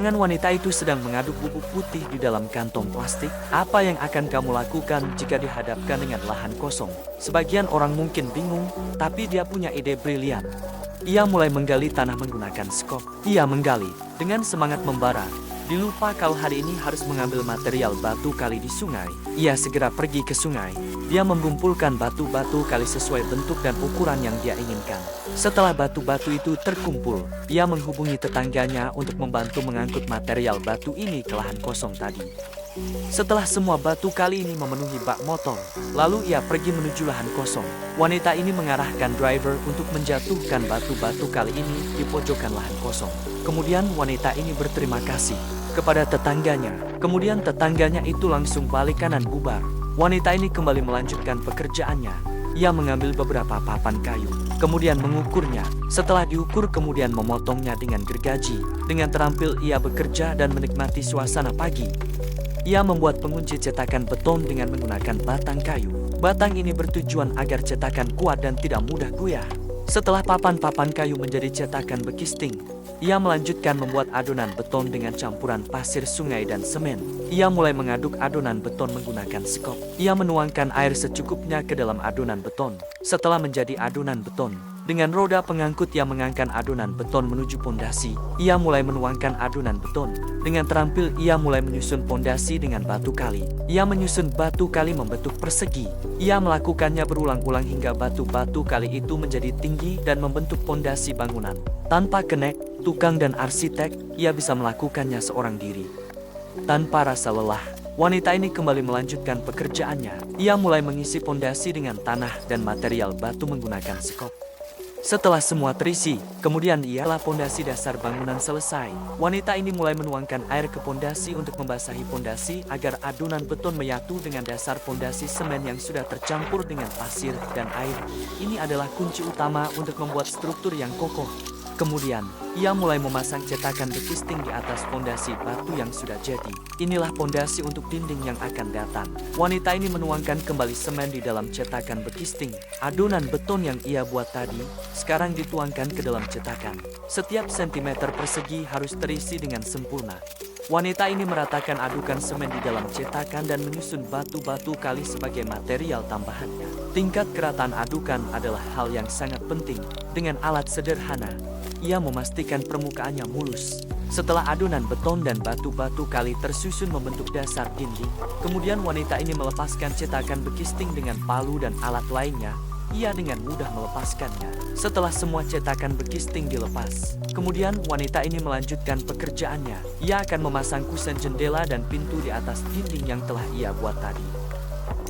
Tangan wanita itu sedang mengaduk bubuk putih di dalam kantong plastik. Apa yang akan kamu lakukan jika dihadapkan dengan lahan kosong? Sebagian orang mungkin bingung, tapi dia punya ide brilian. Ia mulai menggali tanah menggunakan skop. Ia menggali dengan semangat membara. Dilupa kalau hari ini harus mengambil material batu kali di sungai. Ia segera pergi ke sungai. Dia mengumpulkan batu-batu kali sesuai bentuk dan ukuran yang dia inginkan. Setelah batu-batu itu terkumpul, ia menghubungi tetangganya untuk membantu mengangkut material batu ini ke lahan kosong tadi. Setelah semua batu kali ini memenuhi bak motor, lalu ia pergi menuju lahan kosong. Wanita ini mengarahkan driver untuk menjatuhkan batu-batu kali ini di pojokan lahan kosong. Kemudian wanita ini berterima kasih kepada tetangganya. Kemudian tetangganya itu langsung balik kanan bubar. Wanita ini kembali melanjutkan pekerjaannya. Ia mengambil beberapa papan kayu, kemudian mengukurnya. Setelah diukur, kemudian memotongnya dengan gergaji. Dengan terampil ia bekerja dan menikmati suasana pagi. Ia membuat pengunci cetakan beton dengan menggunakan batang kayu. Batang ini bertujuan agar cetakan kuat dan tidak mudah goyah. Setelah papan-papan kayu menjadi cetakan bekisting, ia melanjutkan membuat adonan beton dengan campuran pasir sungai dan semen. Ia mulai mengaduk adonan beton menggunakan skop. Ia menuangkan air secukupnya ke dalam adonan beton. Setelah menjadi adonan beton, dengan roda pengangkut ia mengangkat adonan beton menuju pondasi. Ia mulai menuangkan adonan beton. Dengan terampil ia mulai menyusun pondasi dengan batu kali. Ia menyusun batu kali membentuk persegi. Ia melakukannya berulang-ulang hingga batu-batu kali itu menjadi tinggi dan membentuk pondasi bangunan. Tanpa kenek, tukang dan arsitek, ia bisa melakukannya seorang diri. Tanpa rasa lelah, wanita ini kembali melanjutkan pekerjaannya. Ia mulai mengisi pondasi dengan tanah dan material batu menggunakan skop. Setelah semua terisi, kemudian ialah pondasi dasar bangunan selesai. Wanita ini mulai menuangkan air ke pondasi untuk membasahi pondasi agar adonan beton menyatu dengan dasar pondasi semen yang sudah tercampur dengan pasir dan air. Ini adalah kunci utama untuk membuat struktur yang kokoh. Kemudian, ia mulai memasang cetakan bekisting di atas pondasi batu yang sudah jadi. Inilah pondasi untuk dinding yang akan datang. Wanita ini menuangkan kembali semen di dalam cetakan bekisting. Adonan beton yang ia buat tadi, sekarang dituangkan ke dalam cetakan. Setiap sentimeter persegi harus terisi dengan sempurna. Wanita ini meratakan adukan semen di dalam cetakan dan menyusun batu-batu kali sebagai material tambahannya. Tingkat kerataan adukan adalah hal yang sangat penting. Dengan alat sederhana, ia memastikan permukaannya mulus. Setelah adonan beton dan batu-batu kali tersusun membentuk dasar dinding, kemudian wanita ini melepaskan cetakan bekisting dengan palu dan alat lainnya. Ia dengan mudah melepaskannya. Setelah semua cetakan bekisting dilepas, kemudian wanita ini melanjutkan pekerjaannya. Ia akan memasang kusen jendela dan pintu di atas dinding yang telah ia buat tadi.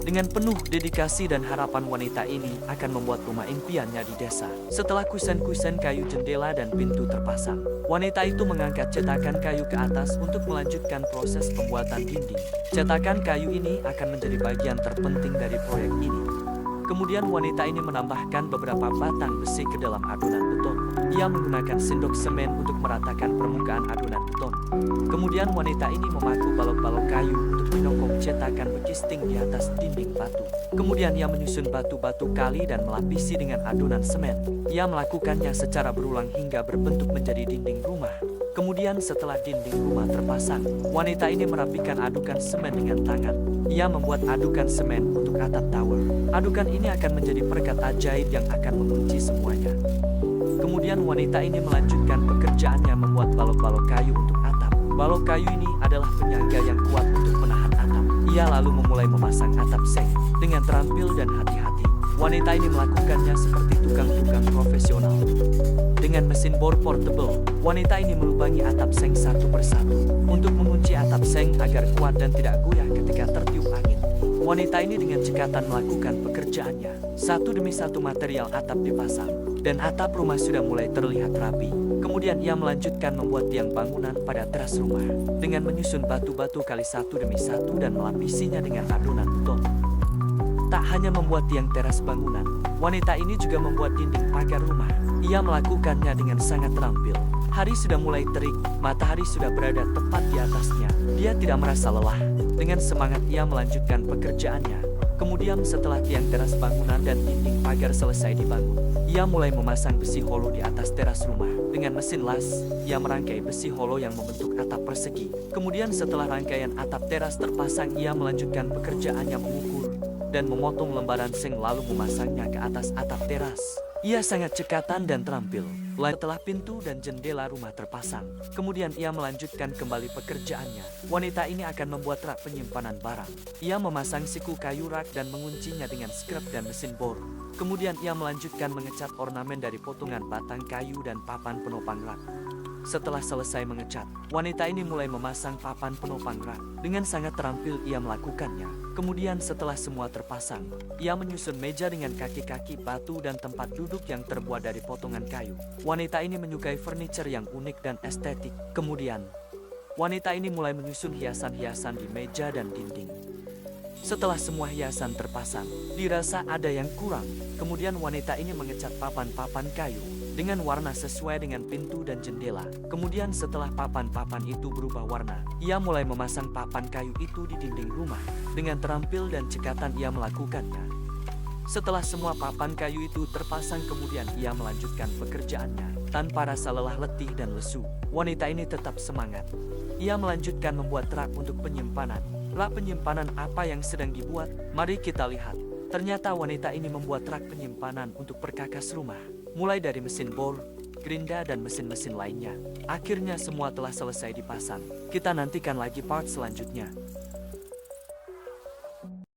Dengan penuh dedikasi dan harapan, wanita ini akan membuat rumah impiannya di desa. Setelah kusen-kusen kayu jendela dan pintu terpasang, wanita itu mengangkat cetakan kayu ke atas untuk melanjutkan proses pembuatan dinding. Cetakan kayu ini akan menjadi bagian terpenting dari proyek ini. Kemudian wanita ini menambahkan beberapa batang besi ke dalam adonan beton. Ia menggunakan sendok semen untuk meratakan permukaan adonan beton. Kemudian wanita ini memaku balok-balok kayu untuk menyokong cetakan bekisting di atas dinding batu. Kemudian ia menyusun batu-batu kali dan melapisi dengan adonan semen. Ia melakukannya secara berulang hingga berbentuk menjadi dinding rumah. Kemudian setelah dinding rumah terpasang, wanita ini merapikan adukan semen dengan tangan. Ia membuat adukan semen untuk atap tower. Adukan ini akan menjadi perekat ajaib yang akan mengunci semuanya. Kemudian wanita ini melanjutkan pekerjaannya membuat balok-balok kayu untuk atap. Balok kayu ini adalah penyangga yang kuat untuk menahan atap. Ia lalu memulai memasang atap seng dengan terampil dan hati-hati. Wanita ini melakukannya seperti tukang-tukang profesional. Dengan mesin bor portable, wanita ini melubangi atap seng satu persatu untuk mengunci atap seng agar kuat dan tidak goyah ketika tertiup angin. Wanita ini dengan cekatan melakukan pekerjaannya. Satu demi satu material atap dipasang, dan atap rumah sudah mulai terlihat rapi. Kemudian ia melanjutkan membuat tiang bangunan pada teras rumah dengan menyusun batu-batu kali satu demi satu dan melapisinya dengan adonan beton. Tak hanya membuat tiang teras bangunan, wanita ini juga membuat dinding pagar rumah. Ia melakukannya dengan sangat terampil. Hari sudah mulai terik, matahari sudah berada tepat di atasnya. Dia tidak merasa lelah. Dengan semangat ia melanjutkan pekerjaannya. Kemudian setelah tiang teras bangunan dan dinding pagar selesai dibangun, ia mulai memasang besi holo di atas teras rumah. Dengan mesin las, ia merangkai besi holo yang membentuk atap persegi. Kemudian setelah rangkaian atap teras terpasang, ia melanjutkan pekerjaannya mengukur dan memotong lembaran seng lalu memasangnya ke atas atap teras. Ia sangat cekatan dan terampil. Setelah pintu dan jendela rumah terpasang, kemudian ia melanjutkan kembali pekerjaannya. Wanita ini akan membuat rak penyimpanan barang. Ia memasang siku kayu rak dan menguncinya dengan skrep dan mesin bor. Kemudian ia melanjutkan mengecat ornamen dari potongan batang kayu dan papan penopang rak. Setelah selesai mengecat, wanita ini mulai memasang papan penopang rak. Dengan sangat terampil ia melakukannya. Kemudian setelah semua terpasang, ia menyusun meja dengan kaki-kaki batu dan tempat duduk yang terbuat dari potongan kayu. Wanita ini menyukai furniture yang unik dan estetik. Kemudian, wanita ini mulai menyusun hiasan-hiasan di meja dan dinding. Setelah semua hiasan terpasang, dirasa ada yang kurang. Kemudian wanita ini mengecat papan-papan kayu dengan warna sesuai dengan pintu dan jendela. Kemudian setelah papan-papan itu berubah warna, ia mulai memasang papan kayu itu di dinding rumah. Dengan terampil dan cekatan ia melakukannya. Setelah semua papan kayu itu terpasang, kemudian ia melanjutkan pekerjaannya. Tanpa rasa lelah, letih, dan lesu, wanita ini tetap semangat. Ia melanjutkan membuat rak untuk penyimpanan. Rak penyimpanan apa yang sedang dibuat? Mari kita lihat. Ternyata wanita ini membuat rak penyimpanan untuk perkakas rumah. Mulai dari mesin bor, gerinda, dan mesin-mesin lainnya. Akhirnya semua telah selesai dipasang. Kita nantikan lagi part selanjutnya.